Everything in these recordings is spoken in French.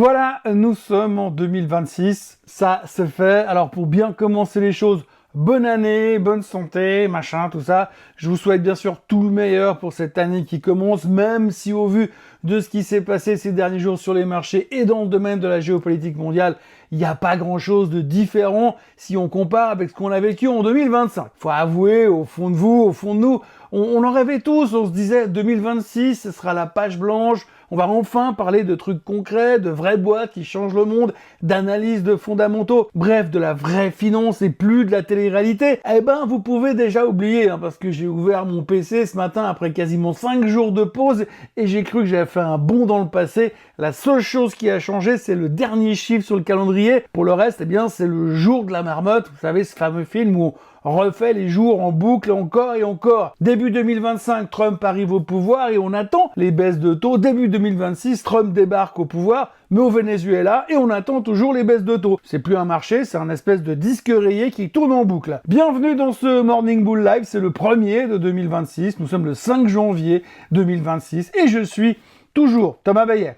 Voilà, nous sommes en 2026, ça c'est fait. Alors pour bien commencer les choses, bonne année, bonne santé, machin, tout ça. Je vous souhaite bien sûr tout le meilleur pour cette année qui commence, même si au vu de ce qui s'est passé ces derniers jours sur les marchés et dans le domaine de la géopolitique mondiale, il n'y a pas grand-chose de différent si on compare avec ce qu'on a vécu en 2025. Faut avouer, au fond de vous, au fond de nous, on en rêvait tous, on se disait 2026, ce sera la page blanche, on va enfin parler de trucs concrets, de vraies boîtes qui changent le monde, d'analyse de fondamentaux, bref, de la vraie finance et plus de la télé-réalité. Eh ben, vous pouvez déjà oublier, parce que j'ai ouvert mon PC ce matin après quasiment 5 jours de pause et j'ai cru que j'avais fait un bond dans le passé. La seule chose qui a changé, c'est le dernier chiffre sur le calendrier. Pour le reste, eh bien, c'est le jour de la marmotte. Vous savez, ce fameux film où on refait les jours en boucle encore et encore. Début 2025, Trump arrive au pouvoir et on attend les baisses de taux. Début 2026, Trump débarque au pouvoir, mais au Venezuela, et on attend toujours les baisses de taux. C'est plus un marché, c'est un espèce de disque rayé qui tourne en boucle. Bienvenue dans ce Morning Bull Live, c'est le premier de 2026. Nous sommes le 5 janvier 2026 et je suis toujours Thomas Baillet.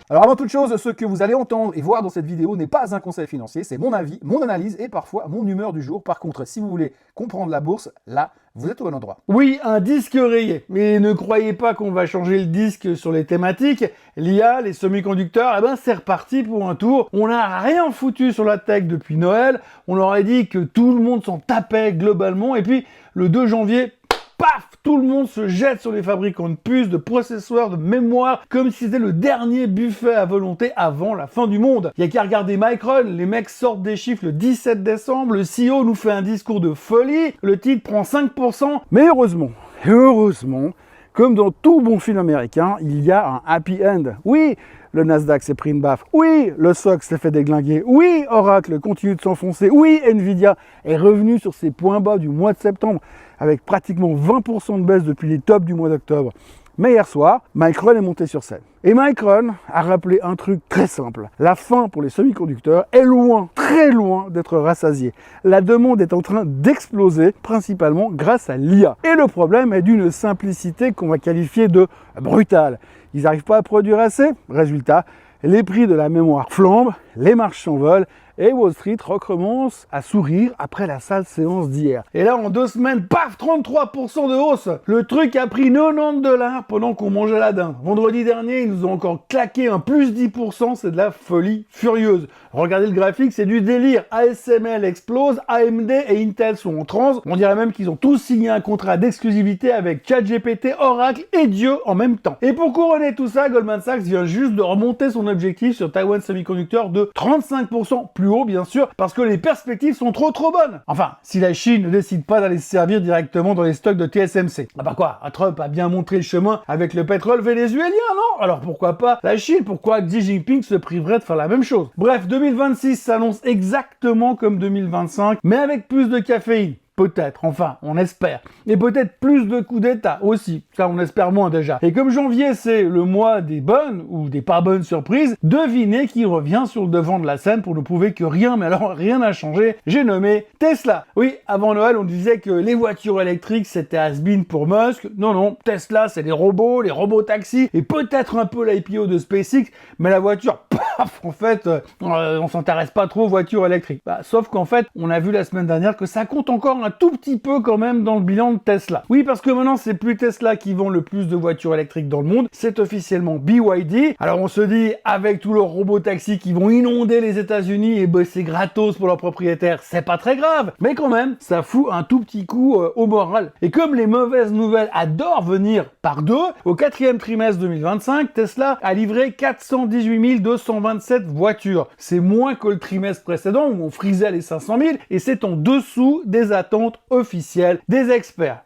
Alors avant toute chose, ce que vous allez entendre et voir dans cette vidéo n'est pas un conseil financier, c'est mon avis, mon analyse et parfois mon humeur du jour. Par contre, si vous voulez comprendre la bourse, là, vous êtes au bon endroit. Oui, un disque rayé. Mais ne croyez pas qu'on va changer le disque sur les thématiques. L'IA, les semi-conducteurs, eh ben c'est reparti pour un tour. On n'a rien foutu sur la tech depuis Noël. On leur a dit que tout le monde s'en tapait globalement. Et puis, le 2 janvier... paf, tout le monde se jette sur les fabricants de puces, de processeurs, de mémoire, comme si c'était le dernier buffet à volonté avant la fin du monde. Il y a qu'à regarder Micron, les mecs sortent des chiffres le 17 décembre, le CEO nous fait un discours de folie, le titre prend 5%, mais heureusement, comme dans tout bon film américain, il y a un happy end. Oui, le Nasdaq s'est pris une baffe. Oui, le SOX s'est fait déglinguer. Oui, Oracle continue de s'enfoncer. Oui, Nvidia est revenu sur ses points bas du mois de septembre avec pratiquement 20% de baisse depuis les tops du mois d'octobre. Mais hier soir, Micron est monté sur scène. Et Micron a rappelé un truc très simple. La fin pour les semi-conducteurs est loin, très loin d'être rassasiée. La demande est en train d'exploser, principalement grâce à l'IA. Et le problème est d'une simplicité qu'on va qualifier de brutale. Ils n'arrivent pas à produire assez. Résultat, les prix de la mémoire flambent, les marges s'envolent et Wall Street recommence à sourire après la sale séance d'hier. Et là, en 2 semaines, paf, 33% de hausse. Le truc a pris 90$ pendant qu'on mangeait la dinde. Vendredi dernier, ils nous ont encore claqué un plus 10%, c'est de la folie furieuse. Regardez le graphique, c'est du délire. ASML explose, AMD et Intel sont en transe. On dirait même qu'ils ont tous signé un contrat d'exclusivité avec ChatGPT, Oracle et Dieu en même temps. Et pour couronner tout ça, Goldman Sachs vient juste de remonter son objectif sur Taiwan Semiconductor de 35% plus haut, bien sûr, parce que les perspectives sont trop bonnes. Enfin, si la Chine ne décide pas d'aller se servir directement dans les stocks de TSMC. Ah bah quoi, Trump a bien montré le chemin avec le pétrole vénézuélien, non? Alors pourquoi pas la Chine? Pourquoi Xi Jinping se priverait de faire la même chose? Bref, 2026 s'annonce exactement comme 2025, mais avec plus de caféine. Peut-être, enfin, on espère. Et peut-être plus de coups d'État aussi. Ça, on espère moins déjà. Et comme janvier, c'est le mois des bonnes ou des pas bonnes surprises, devinez qui revient sur le devant de la scène pour nous prouver que rien, mais alors rien n'a changé. J'ai nommé Tesla. Oui, avant Noël, on disait que les voitures électriques, c'était has-been pour Musk. Non, Tesla, c'est les robots taxis, et peut-être un peu l'IPO de SpaceX, mais la voiture, paf, en fait, on s'intéresse pas trop aux voitures électriques. Sauf qu'en fait, on a vu la semaine dernière que ça compte encore un tout petit peu quand même dans le bilan de Tesla. Oui, parce que maintenant, c'est plus Tesla qui vend le plus de voitures électriques dans le monde, c'est officiellement BYD. Alors on se dit, avec tous leurs robots taxis qui vont inonder les États-Unis et bosser gratos pour leurs propriétaires, c'est pas très grave. Mais quand même, ça fout un tout petit coup au moral. Et comme les mauvaises nouvelles adorent venir par deux, au 4e trimestre 2025, Tesla a livré 418 227 voitures. C'est moins que le trimestre précédent où on frisait les 500 000 et c'est en dessous des attentes officielles des experts.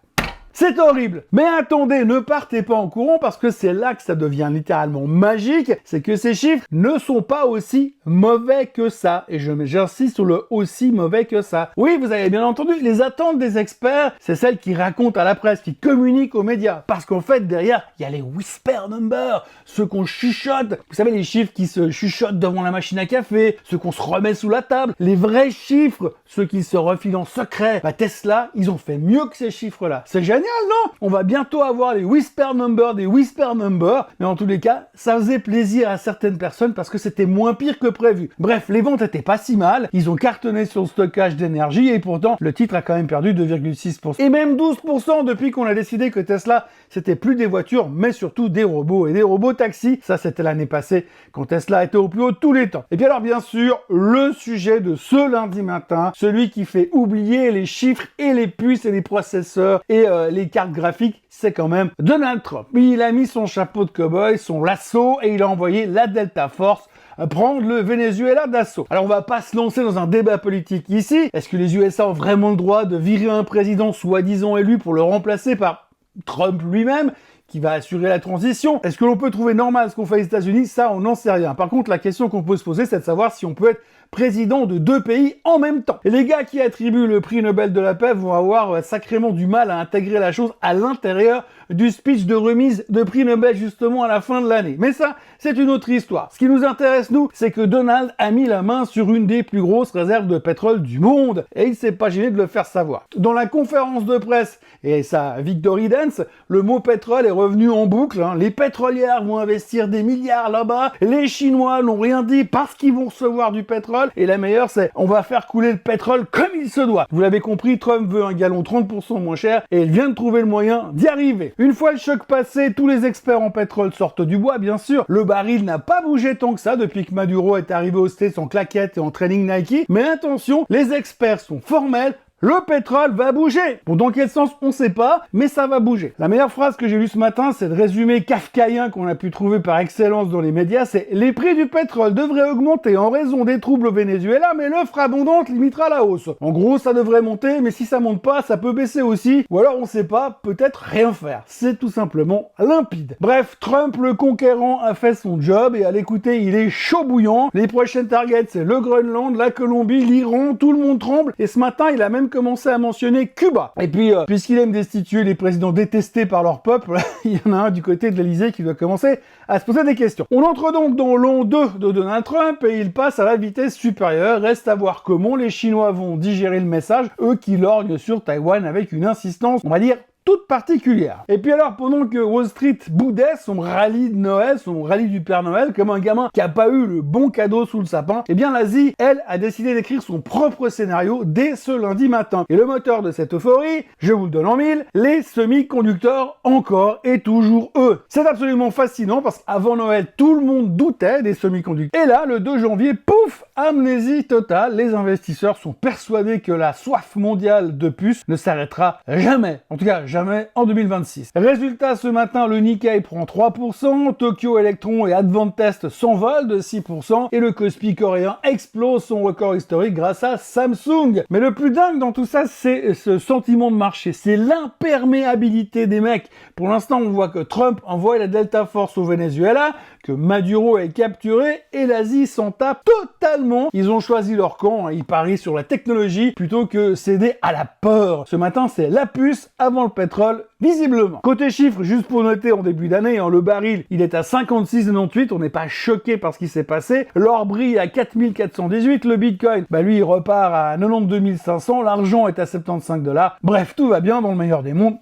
C'est horrible. Mais attendez, ne partez pas en courant parce que c'est là que ça devient littéralement magique. C'est que ces chiffres ne sont pas aussi mauvais que ça. Et j'insiste sur le aussi mauvais que ça. Oui, vous avez bien entendu, les attentes des experts, c'est celles qui racontent à la presse, qui communiquent aux médias. Parce qu'en fait, derrière, il y a les whisper numbers, ceux qu'on chuchote. Vous savez, les chiffres qui se chuchotent devant la machine à café, ceux qu'on se remet sous la table. Les vrais chiffres, ceux qui se refilent en secret. Bah, Tesla, ils ont fait mieux que ces chiffres-là. C'est génial, non? On va bientôt avoir les whisper numbers des whisper numbers. Mais en tous les cas, ça faisait plaisir à certaines personnes parce que c'était moins pire que prévu. Bref, les ventes étaient pas si mal. Ils ont cartonné sur le stockage d'énergie et pourtant, le titre a quand même perdu 2,6%. Et même 12% depuis qu'on a décidé que Tesla, c'était plus des voitures, mais surtout des robots et des robots taxis. Ça, c'était l'année passée quand Tesla était au plus haut de tous les temps. Et puis alors, bien sûr, le sujet de ce lundi matin, celui qui fait oublier les chiffres et les puces et les processeurs et les cartes graphiques, c'est quand même Donald Trump. Il a mis son chapeau de cow-boy, son lasso et il a envoyé la Delta Force prendre le Venezuela d'assaut. Alors on va pas se lancer dans un débat politique ici. Est-ce que les USA ont vraiment le droit de virer un président soi-disant élu pour le remplacer par Trump lui-même qui va assurer la transition? Est-ce que l'on peut trouver normal ce qu'on fait aux États-Unis? Ça, on n'en sait rien. Par contre, la question qu'on peut se poser, c'est de savoir si on peut être président de deux pays en même temps. Et les gars qui attribuent le prix Nobel de la paix vont avoir sacrément du mal à intégrer la chose à l'intérieur du speech de remise de prix Nobel justement à la fin de l'année. Mais ça, c'est une autre histoire. Ce qui nous intéresse, nous, c'est que Donald a mis la main sur une des plus grosses réserves de pétrole du monde et il s'est pas gêné de le faire savoir. Dans la conférence de presse et sa victory dance, le mot pétrole est revenu en boucle. Les pétrolières vont investir des milliards là-bas, les Chinois n'ont rien dit parce qu'ils vont recevoir du pétrole et la meilleure c'est on va faire couler le pétrole comme il se doit. Vous l'avez compris, Trump veut un gallon 30% moins cher et il vient de trouver le moyen d'y arriver. Une fois le choc passé, tous les experts en pétrole sortent du bois, bien sûr. Le baril n'a pas bougé tant que ça depuis que Maduro est arrivé aux States en claquette et en training Nike. Mais attention, les experts sont formels. Le pétrole va bouger. Bon, dans quel sens, on sait pas, mais ça va bouger. La meilleure phrase que j'ai lue ce matin, c'est le résumé kafkaïen qu'on a pu trouver par excellence dans les médias, c'est « Les prix du pétrole devraient augmenter en raison des troubles au Venezuela, mais l'offre abondante limitera la hausse. » En gros, ça devrait monter, mais si ça monte pas, ça peut baisser aussi. Ou alors, on sait pas, peut-être rien faire. C'est tout simplement limpide. Bref, Trump, le conquérant, a fait son job, et à l'écouter, il est chaud bouillant. Les prochaines targets, c'est le Groenland, la Colombie, l'Iran, tout le monde tremble, et ce matin, il a même commencé à mentionner Cuba. Et puis, puisqu'il aime destituer les présidents détestés par leur peuple, il y en a un du côté de l'Elysée qui doit commencer à se poser des questions. On entre donc dans l'an 2 de Donald Trump et il passe à la vitesse supérieure. Reste à voir comment les Chinois vont digérer le message, eux qui lorgnent sur Taïwan avec une insistance, on va dire, toute particulière. Et puis alors, pendant que Wall Street boudait son rallye de Noël, son rallye du Père Noël, comme un gamin qui a pas eu le bon cadeau sous le sapin, eh bien l'Asie, elle, a décidé d'écrire son propre scénario dès ce lundi matin. Et le moteur de cette euphorie, je vous le donne en mille, les semi-conducteurs encore et toujours eux. C'est absolument fascinant parce qu'avant Noël, tout le monde doutait des semi-conducteurs. Et là, le 2 janvier, pouf, amnésie totale, les investisseurs sont persuadés que la soif mondiale de puces ne s'arrêtera jamais. En tout cas, jamais en 2026. Résultat, ce matin, le Nikkei prend 3%, Tokyo Electron et Advantest s'envolent de 6%, et le Kospi coréen explose son record historique grâce à Samsung. Mais le plus dingue dans tout ça, c'est ce sentiment de marché, c'est l'imperméabilité des mecs. Pour l'instant, on voit que Trump envoie la Delta Force au Venezuela, que Maduro est capturé, et l'Asie s'en tape totalement. Ils ont choisi leur camp, ils parient sur la technologie plutôt que céder à la peur. Ce matin, c'est la puce avant le pétrole, visiblement. Côté chiffres, juste pour noter, en début d'année, le baril, il est à 56,98, on n'est pas choqué par ce qui s'est passé. L'or brille à 4418, le bitcoin, lui, il repart à 92 500, l'argent est à 75 $. Bref, tout va bien dans le meilleur des mondes.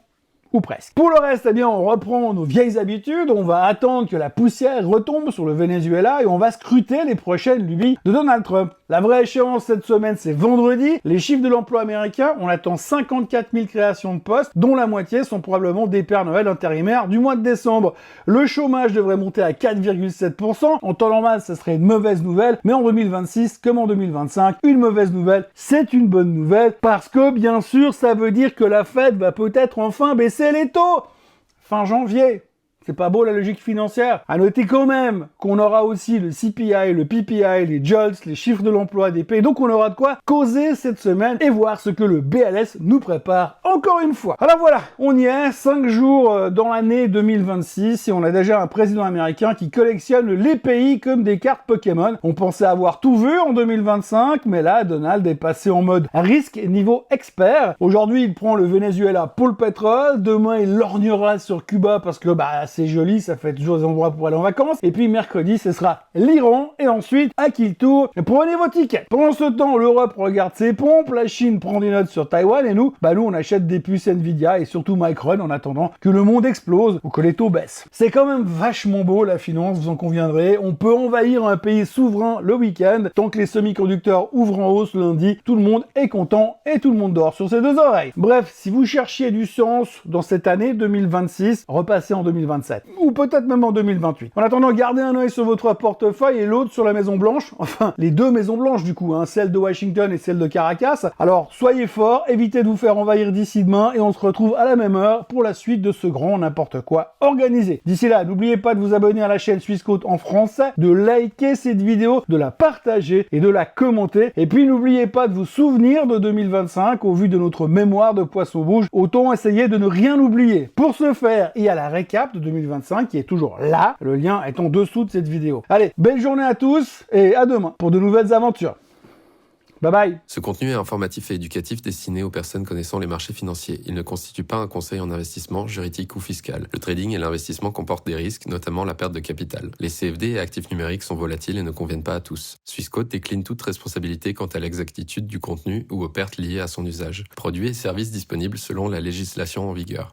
Ou presque. Pour le reste, eh bien, on reprend nos vieilles habitudes, on va attendre que la poussière retombe sur le Venezuela et on va scruter les prochaines lubies de Donald Trump. La vraie échéance cette semaine, c'est vendredi. Les chiffres de l'emploi américain, on attend 54 000 créations de postes, dont la moitié sont probablement des Pères Noël intérimaires du mois de décembre. Le chômage devrait monter à 4,7%. En temps normal, ce serait une mauvaise nouvelle, mais en 2026, comme en 2025, une mauvaise nouvelle, c'est une bonne nouvelle, parce que, bien sûr, ça veut dire que la Fed va peut-être enfin baisser les taux fin janvier. C'est pas beau la logique financière. À noter quand même qu'on aura aussi le CPI, le PPI, les JOLTS, les chiffres de l'emploi des pays. Donc on aura de quoi causer cette semaine et voir ce que le BLS nous prépare en encore une fois. Alors voilà, on y est, 5 jours dans l'année 2026 et on a déjà un président américain qui collectionne les pays comme des cartes Pokémon. On pensait avoir tout vu en 2025, mais là, Donald est passé en mode risque niveau expert. Aujourd'hui, il prend le Venezuela pour le pétrole, demain, il lorgnera sur Cuba parce que c'est joli, ça fait toujours des endroits pour aller en vacances. Et puis mercredi, ce sera l'Iran et ensuite à qui le tour. Prenez vos tickets. Pendant ce temps, l'Europe regarde ses pompes, la Chine prend des notes sur Taïwan et nous, on achète des puces Nvidia et surtout Micron en attendant que le monde explose ou que les taux baissent. C'est quand même vachement beau la finance, vous en conviendrez. On peut envahir un pays souverain le week-end. Tant que les semi-conducteurs ouvrent en hausse lundi, tout le monde est content et tout le monde dort sur ses deux oreilles. Bref, si vous cherchiez du sens dans cette année 2026, repassez en 2027. Ou peut-être même en 2028. En attendant, gardez un œil sur votre portefeuille et l'autre sur la Maison Blanche. Enfin, les deux Maisons Blanches du coup, celle de Washington et celle de Caracas. Alors, soyez forts, évitez de vous faire envahir d'ici demain et on se retrouve à la même heure pour la suite de ce grand n'importe quoi organisé. D'ici là, n'oubliez pas de vous abonner à la chaîne Swissquote en français, de liker cette vidéo, de la partager et de la commenter. Et puis n'oubliez pas de vous souvenir de 2025 au vu de notre mémoire de poisson rouge. Autant essayer de ne rien oublier. Pour ce faire, il y a la récap de 2025 qui est toujours là. Le lien est en dessous de cette vidéo. Allez, belle journée à tous et à demain pour de nouvelles aventures. Bye bye. Ce contenu est informatif et éducatif destiné aux personnes connaissant les marchés financiers. Il ne constitue pas un conseil en investissement, juridique ou fiscal. Le trading et l'investissement comportent des risques, notamment la perte de capital. Les CFD et actifs numériques sont volatiles et ne conviennent pas à tous. Swissquote décline toute responsabilité quant à l'exactitude du contenu ou aux pertes liées à son usage. Produits et services disponibles selon la législation en vigueur.